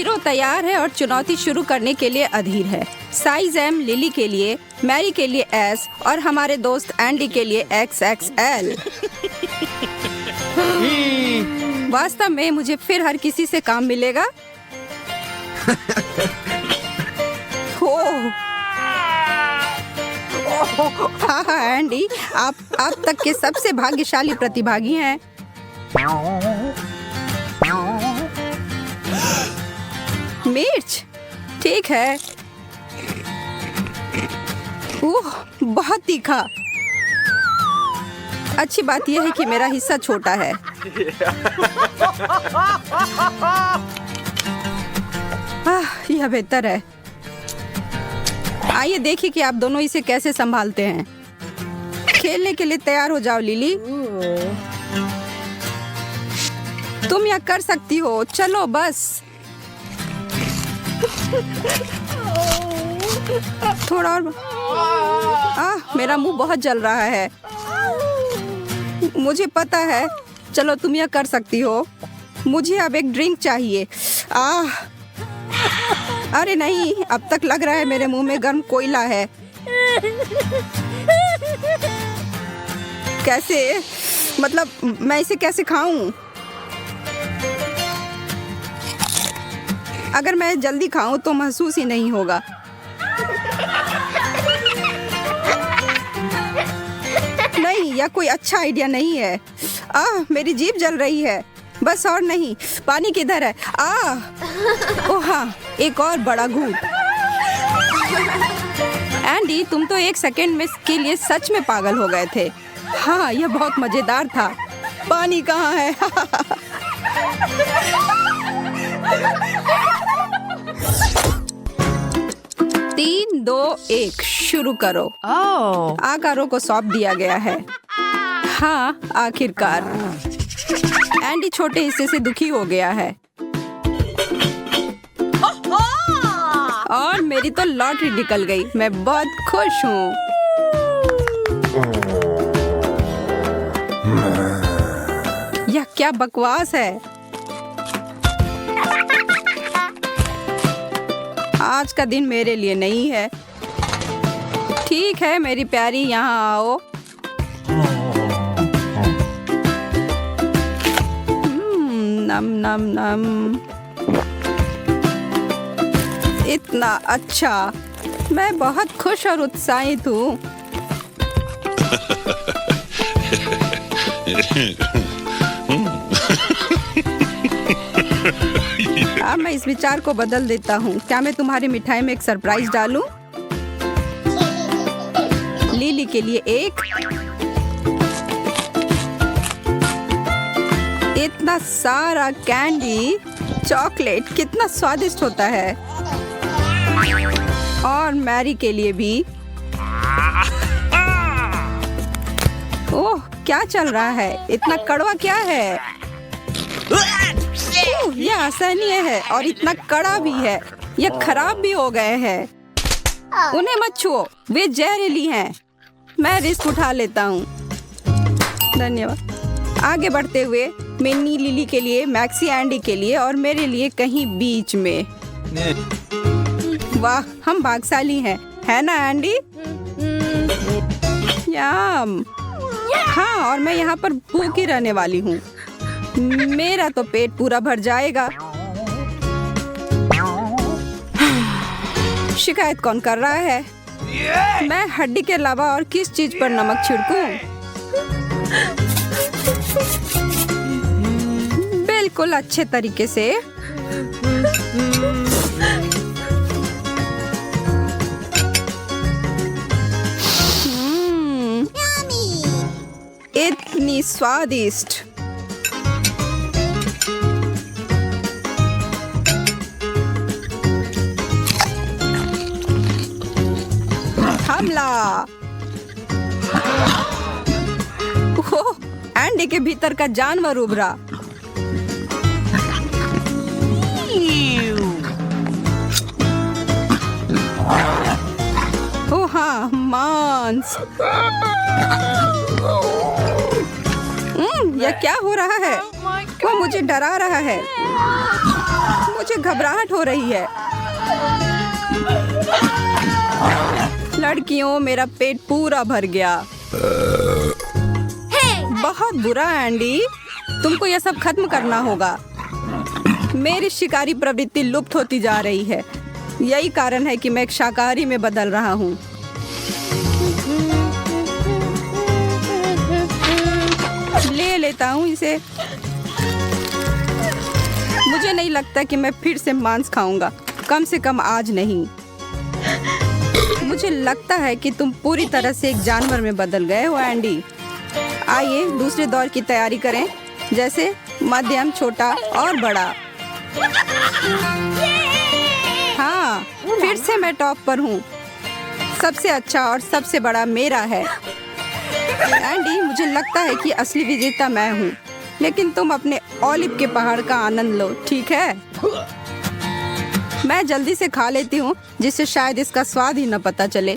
Hero तैयार है और चुनौती शुरू करने के लिए अधीर है। साइज एम लिली के लिए, मैरी के लिए एस और हमारे दोस्त एंडी के लिए XXL। वास्तव में मुझे फिर हर किसी से काम मिलेगा। हाँ एंडी, आप अब तक के सबसे भाग्यशाली प्रतिभागी हैं। मिर्च, ठीक है। ओह, बहुत तीखा। अच्छी बात यह है कि मेरा हिस्सा छोटा है। यह बेहतर है। आइए देखिए कि आप दोनों इसे कैसे संभालते हैं। खेलने के लिए तैयार हो जाओ लिली। तुम यह कर सकती हो। चलो बस। थोड़ा और। मेरा मुंह बहुत जल रहा है। मुझे पता है। चलो तुम यह कर सकती हो। मुझे अब एक ड्रिंक चाहिए। अरे नहीं, अब तक लग रहा है मेरे मुंह में गर्म कोयला है। कैसे? मतलब मैं इसे कैसे खाऊं? अगर मैं जल्दी खाऊं तो महसूस ही नहीं होगा। नहीं, यह कोई अच्छा आइडिया नहीं है। मेरी जीभ जल रही है। बस और नहीं। पानी किधर है? ओह हाँ, एक और बड़ा घूंट। एंडी, तुम तो एक सेकंड में के लिए सच में पागल हो गए थे। हाँ, यह बहुत मजेदार था। पानी कहाँ है? 3, 2, 1 शुरू करो। आकारों को सौंप दिया गया है। हाँ, आखिरकार। एंडी छोटे हिस्से से दुखी हो गया है। और मेरी तो लॉटरी निकल गई। मैं बहुत खुश हूँ। यह क्या बकवास है। आज का दिन मेरे लिए नहीं है। ठीक है मेरी प्यारी, यहाँ आओ। नम नम नम। इतना अच्छा। मैं बहुत खुश और उत्साहित हूँ। अब मैं इस विचार को बदल देता हूँ। क्या मैं तुम्हारी मिठाई में एक सरप्राइज डालूं? लिली के लिए एक। इतना सारा कैंडी, चॉकलेट कितना स्वादिष्ट होता है। और मैरी के लिए भी। ओह, क्या चल रहा है? इतना कड़वा क्या है? यह असहनीय है और इतना कड़ा भी है। यह खराब भी हो गए हैं। उन्हें मत छुओ, वे जहरीली हैं। मैं रिस्क उठा लेता हूँ। धन्यवाद। आगे बढ़ते हुए मिन्नी लिली के लिए, मैक्सी एंडी के लिए और मेरे लिए कहीं बीच में। वाह, हम भाग्यशाली हैं, है ना एंडी? याम। हाँ, और मैं यहाँ पर भूखी रहने वाली हूँ। मेरा तो पेट पूरा भर जाएगा। शिकायत कौन कर रहा है? मैं हड्डी के अलावा और किस चीज पर नमक छिड़कूं? बिल्कुल अच्छे तरीके से। इतनी स्वादिष्ट। हमला। ओह, एंडी के भीतर का जानवर उभरा। ओह हाँ, मांस। यह क्या हो रहा है? वो मुझे डरा रहा है। मुझे घबराहट हो रही है। लड़कियों, मेरा पेट पूरा भर गया। बहुत बुरा एंडी, तुमको यह सब खत्म करना होगा। मेरी शिकारी प्रवृत्ति लुप्त होती जा रही है। यही कारण है कि मैं एक शाकाहारी में बदल रहा हूँ। ले लेता हूँ इसे। मुझे नहीं लगता कि मैं फिर से मांस खाऊंगा, कम से कम आज नहीं। मुझे लगता है कि तुम पूरी तरह से एक जानवर में बदल गए हो एंडी। आइए दूसरे दौर की तैयारी करें, जैसे मध्यम, छोटा और बड़ा। हाँ, फिर से मैं टॉप पर हूँ। सबसे अच्छा और सबसे बड़ा मेरा है। एंडी, मुझे लगता है कि असली विजेता मैं हूँ, लेकिन तुम अपने ओलिव के पहाड़ का आनंद लो, ठीक है? मैं जल्दी से खा लेती हूँ, जिससे शायद इसका स्वाद ही न पता चले।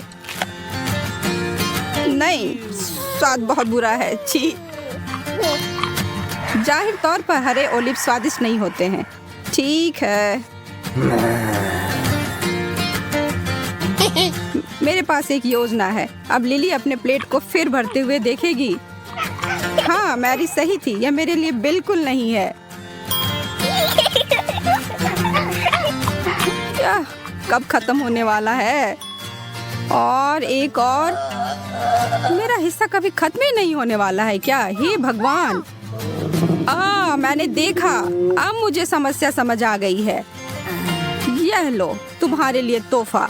नहीं, स्वाद बहुत बुरा है। छी। जाहिर तौर पर हरे ओलिव स्वादिष्ट नहीं होते हैं। ठीक है। मेरे पास एक योजना है। अब लिली अपने प्लेट को फिर भरते हुए देखेगी। हाँ, मैरी सही थी, यह मेरे लिए बिल्कुल नहीं है। यह कब खत्म होने वाला है? और एक और। मेरा हिस्सा कभी खत्म ही नहीं होने वाला है क्या? हे भगवान! मैंने देखा। अब मुझे समस्या समझ आ गई है। यह लो, तुम्हारे लिए तोहफा।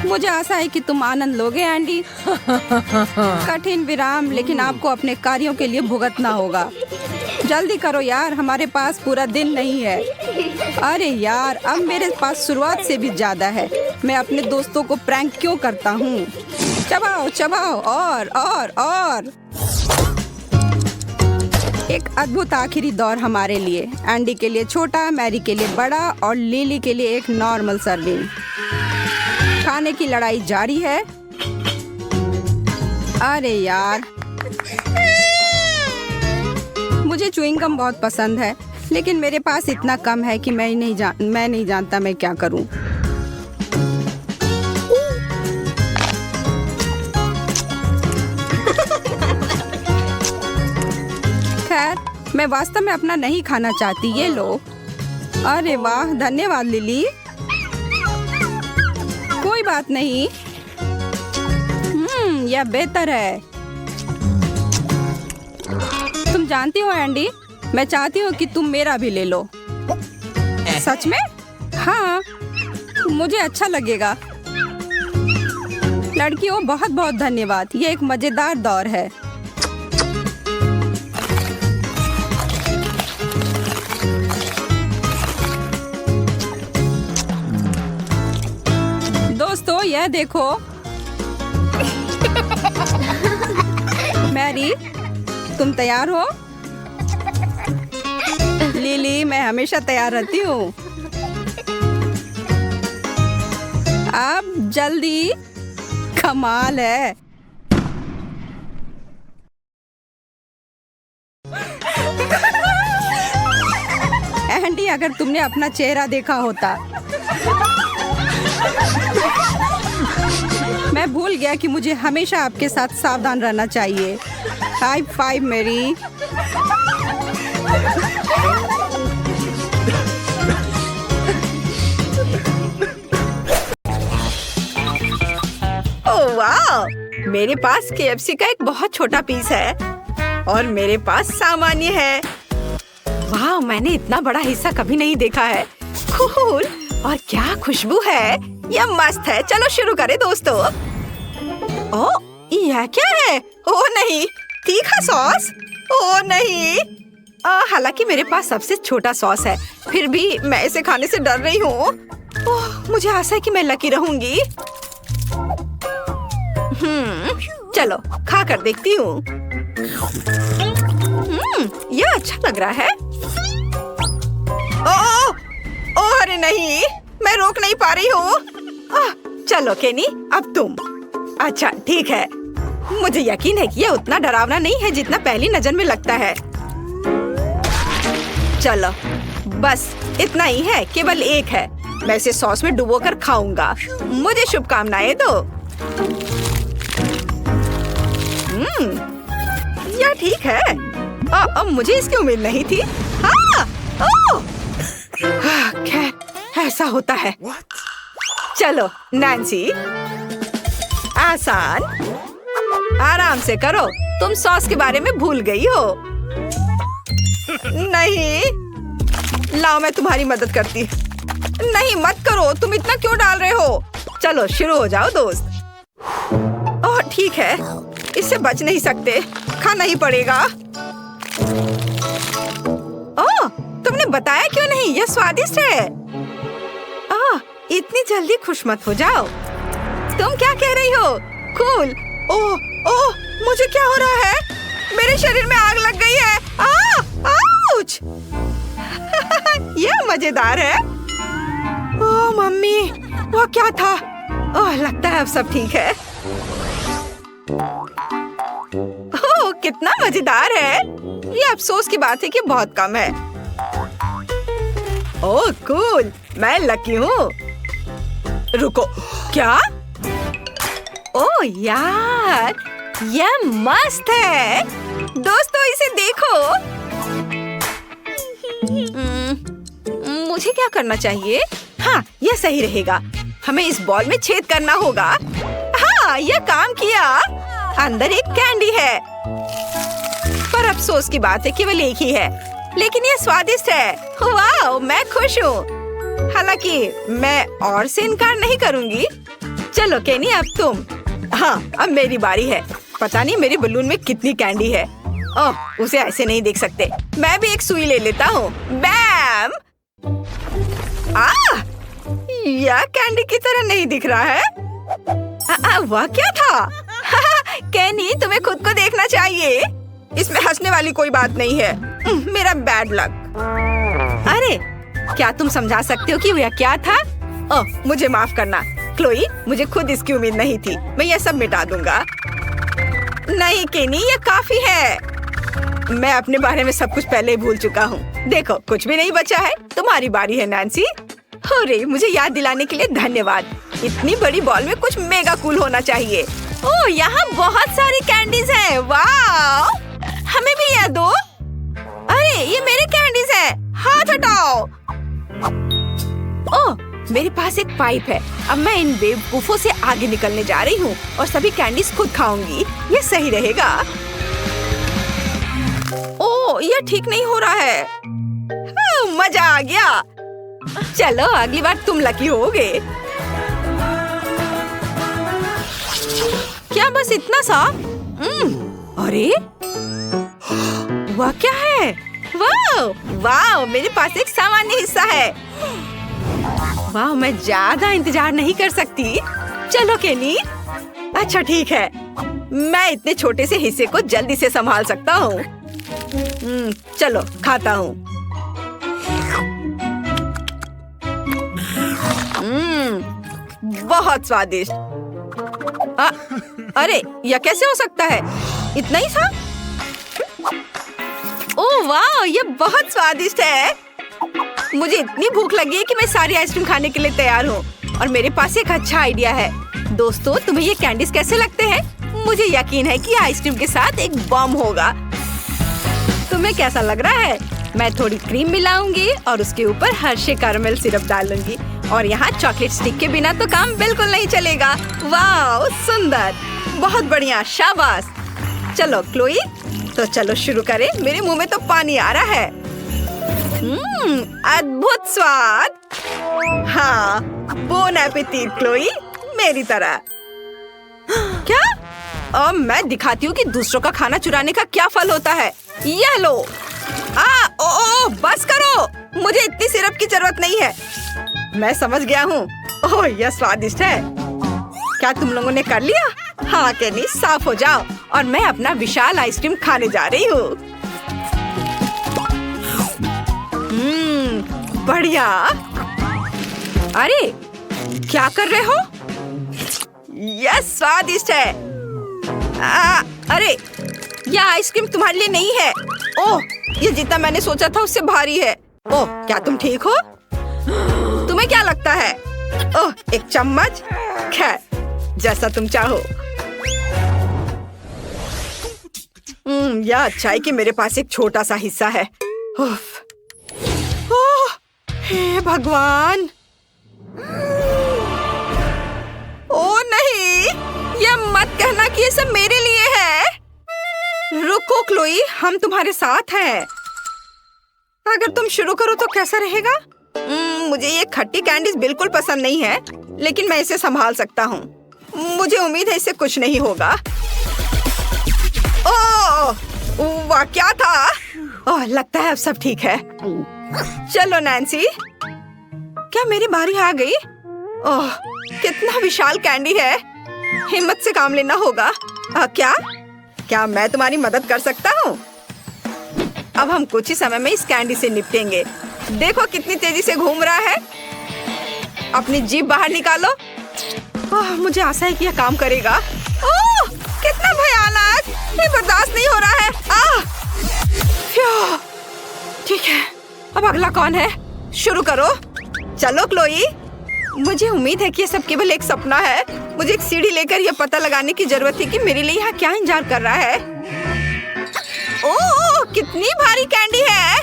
मुझे आशा है कि तुम आनंद लोगे एंडी। कठिन विराम, लेकिन आपको अपने कार्यों के लिए भुगतना होगा। जल्दी करो यार, हमारे पास पूरा दिन नहीं है। अरे यार, अब मेरे पास शुरुआत से भी ज्यादा है। मैं अपने दोस्तों को प्रैंक क्यों करता हूँ? चबाओ चबाओ, और। एक अद्भुत आखिरी दौर हमारे लिए। एंडी के लिए छोटा, मैरी के लिए बड़ा और लिली के लिए एक नॉर्मल सर्विंग। खाने की लड़ाई जारी है। अरे यार, मुझे च्युइंग गम बहुत पसंद है, लेकिन मेरे पास इतना कम है कि मैं नहीं जानता मैं क्या करूं। खैर, मैं वास्तव में अपना नहीं खाना चाहती। ये लो। अरे वाह, धन्यवाद लिली। कोई बात नहीं। यह बेहतर है। तुम जानती हो एंडी, मैं चाहती हूँ कि तुम मेरा भी ले लो। सच में? हाँ, मुझे अच्छा लगेगा। लड़कियों, बहुत बहुत धन्यवाद। ये एक मजेदार दौर है। दोस्तों, यह देखो। मैरी, तुम तैयार हो? लिली, मैं हमेशा तैयार रहती हूँ। अब जल्दी। कमाल है। एंडी, अगर तुमने अपना चेहरा देखा होता। मैं भूल गया कि मुझे हमेशा आपके साथ सावधान रहना चाहिए। हाई फाइव मेरी। ओह वाह! मेरे पास KFC का एक बहुत छोटा पीस है और मेरे पास सामान्य है। वाह, मैंने इतना बड़ा हिस्सा कभी नहीं देखा है। कूल! और क्या खुशबू है। यह मस्त है। चलो शुरू करें दोस्तों। ओह, यह क्या है? ओह नहीं, तीखा सॉस। ओह नहीं। हालांकि मेरे पास सबसे छोटा सॉस है, फिर भी मैं इसे खाने से डर रही हूँ। ओह, मुझे आशा है कि मैं लकी रहूंगी। चलो खा कर देखती हूँ। यह अच्छा लग रहा है। ओह अरे नहीं, मैं रोक नहीं पा रही हूँ। चलो केनी, अब तुम। अच्छा ठीक है। मुझे यकीन है कि यह उतना डरावना नहीं है जितना पहली नजर में लगता है। चलो बस इतना ही है, केवल एक है। मैं इसे सॉस में डुबोकर खाऊंगा। मुझे शुभकामनाएं दो। यह ठीक है। अब मुझे इसकी उम्मीद नहीं थी। खैर ऐसा होता है। चलो नैन्सी, आसान, आराम से करो। तुम सॉस के बारे में भूल गई हो। नहीं, लाओ मैं तुम्हारी मदद करती। नहीं मत करो, तुम इतना क्यों डाल रहे हो? चलो शुरू हो जाओ दोस्त। ओह ठीक है, इससे बच नहीं सकते, खाना ही पड़ेगा। ओह, तुमने बताया क्यों नहीं? यह स्वादिष्ट है। इतनी जल्दी खुश मत हो जाओ। तुम क्या कह रही हो? कूल। ओह, मुझे क्या हो रहा है? मेरे शरीर में आग लग गई है। आउच! यह मजेदार है। ओह मम्मी, वह क्या था? ओह, लगता है अब सब ठीक है। ओह, कितना मजेदार है। ये अफसोस की बात है कि बहुत कम है। ओह कूल, मैं लकी हूँ। रुको, क्या? ओह यार, यह मस्त है। दोस्तों इसे देखो। मुझे क्या करना चाहिए? हाँ, यह सही रहेगा। हमें इस बॉल में छेद करना होगा। हाँ, यह काम किया। अंदर एक कैंडी है, पर अफसोस की बात है केवल एक ही है, लेकिन यह स्वादिष्ट है। वाह, मैं खुश हूँ। हालांकि मैं और से इनकार नहीं करूँगी। चलो केनी, अब तुम। हाँ, अब मेरी बारी है। पता नहीं मेरे बलून में कितनी कैंडी है। ओह, उसे ऐसे नहीं देख सकते। मैं भी एक सुई ले लेता हूँ। बैम! यह कैंडी की तरह नहीं दिख रहा है। वह क्या था? केनी, तुम्हें खुद को देखना चाहिए। इसमें हंसने वाली कोई बात नहीं है। मेरा बैड लक। अरे, क्या तुम समझा सकते हो कि वह क्या था? ओह, मुझे माफ करना क्लोई, मुझे खुद इसकी उम्मीद नहीं थी। मैं यह सब मिटा दूंगा। नहीं केनी, यह काफी है। मैं अपने बारे में सब कुछ पहले ही भूल चुका हूँ। देखो, कुछ भी नहीं बचा है। तुम्हारी बारी है नैन्सी। अरे, मुझे याद दिलाने के लिए धन्यवाद। इतनी बड़ी बॉल में कुछ मेगा कूल होना चाहिए। ओह, यहाँ बहुत सारी कैंडीज हैं। वाह, हमें भी यह दो। अरे, ये मेरे कैंडीज हैं। हाथ हटाओ। ओह, मेरे पास एक पाइप है। अब मैं इन बेवकूफों से आगे निकलने जा रही हूँ और सभी कैंडीज खुद खाऊंगी। ये सही रहेगा। ओह, यह ठीक नहीं हो रहा है। मजा आ गया। चलो, अगली बार तुम लकी होगे। क्या बस इतना सा? अरे, वह क्या है? वाह, मेरे पास एक सामान्य हिस्सा है। वाह, मैं ज्यादा इंतजार नहीं कर सकती। चलो केनी। अच्छा ठीक है, मैं इतने छोटे से हिस्से को जल्दी से संभाल सकता हूँ। चलो खाता हूँ। बहुत स्वादिष्ट। अरे, यह कैसे हो सकता है? इतना ही था? ओह वाह, ये बहुत स्वादिष्ट है। मुझे इतनी भूख लगी है कि मैं सारी आइसक्रीम खाने के लिए तैयार हूँ। और मेरे पास एक अच्छा आइडिया है। दोस्तों, तुम्हें ये कैंडीज कैसे लगते हैं? मुझे यकीन है कि आइसक्रीम के साथ एक बम होगा। तुम्हें कैसा लग रहा है? मैं थोड़ी क्रीम मिलाऊंगी और उसके ऊपर हर्षे कैरमेल सिरप डालूंगी। और यहाँ चॉकलेट स्टिक के बिना तो काम बिल्कुल नहीं चलेगा। वाह, सुंदर, बहुत बढ़िया, शाबाश। चलो क्लोई, तो चलो शुरू करें। मेरे मुंह में तो पानी आ रहा है। अद्भुत स्वाद। हाँ, बोन एपेटीट क्लोई, मेरी तरह। क्या? अब मैं दिखाती हूँ कि दूसरों का खाना चुराने का क्या फल होता है। यह लो। ओ, बस करो, मुझे इतनी सिरप की जरूरत नहीं है। मैं समझ गया हूँ। ओह, यह स्वादिष्ट है। क्या तुम लोगों ने कर लिया? हाँ केनी, साफ हो जाओ और मैं अपना विशाल आइसक्रीम खाने जा रही हूँ। बढ़िया। अरे, क्या कर रहे हो? यह स्वादिष्ट है। अरे, यह आइसक्रीम तुम्हारे लिए नहीं है। ओह, ये जितना मैंने सोचा था उससे भारी है। ओह, क्या तुम ठीक हो? तुम्हें क्या लगता है? ओह, एक चम्मच? खैर, जैसा तुम चाहो। यह अच्छा है कि मेरे पास एक छोटा सा हिस्सा है। उफ। ओह, हे भगवान! ओह नहीं, यह मत कहना कि ये सब मेरे लिए है। रुको क्लोई, हम तुम्हारे साथ हैं। अगर तुम शुरू करो तो कैसा रहेगा? मुझे ये खट्टी कैंडीज बिल्कुल पसंद नहीं है, लेकिन मैं इसे संभाल सकता हूँ। मुझे उम्मीद है इससे कुछ नहीं होगा। ओह, वाह क्या था? ओह, लगता है अब सब ठीक है। चलो नैन्सी, क्या मेरी बारी आ गई? ओह, कितना विशाल कैंडी है। हिम्मत से काम लेना होगा। क्या मैं तुम्हारी मदद कर सकता हूँ? अब हम कुछ ही समय में इस कैंडी से निपटेंगे। देखो कितनी तेजी से घूम रहा है। अपनी जीभ बाहर निकालो। ओह, मुझे आशा है कि यह काम करेगा। ओह, कितना भयानक! ये बर्दाश्त नहीं हो रहा है। ठीक है, अब अगला कौन है? शुरू करो। चलो क्लोई, मुझे उम्मीद है कि ये सब केवल एक सपना है। मुझे एक सीढ़ी लेकर यह पता लगाने की जरूरत है कि मेरे लिए यहाँ क्या इंतजार कर रहा है। ओह, कितनी भारी कैंडी है।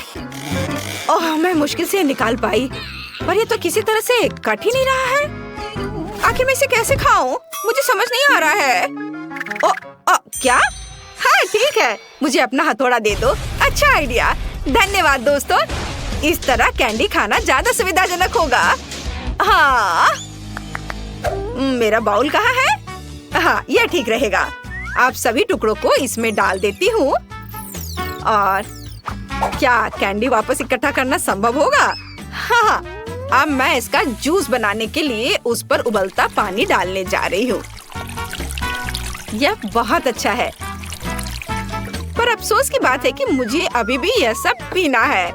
ओह, मैं मुश्किल से निकाल पाई, पर ये तो किसी तरह से कट ही नहीं रहा है। आखिर मैं इसे कैसे खाऊं? मुझे समझ नहीं आ रहा है। क्या? हाँ ठीक है, मुझे अपना हथौड़ा दे दो। अच्छा आइडिया, धन्यवाद दोस्तों। इस तरह कैंडी खाना ज्यादा सुविधाजनक होगा। हाँ, मेरा बाउल कहाँ है? हाँ, यह ठीक रहेगा। आप सभी टुकड़ों को इसमें डाल देती हूँ। और क्या कैंडी वापस इकट्ठा करना संभव होगा? हाँ, अब मैं इसका जूस बनाने के लिए उस पर उबलता पानी डालने जा रही हूँ। यह बहुत अच्छा है, पर अफसोस की बात है कि मुझे अभी भी यह सब पीना है।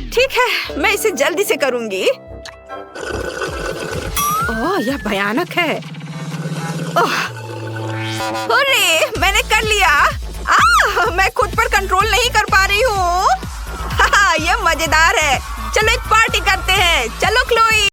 ठीक है, मैं इसे जल्दी से करूँगी। ओह, यह भयानक है। ओह, अरे, मैंने कर लिया। मैं खुद पर कंट्रोल नहीं कर पा रही हूँ। यह मजेदार है। चलो एक पार्टी करते हैं। चलो क्लोई।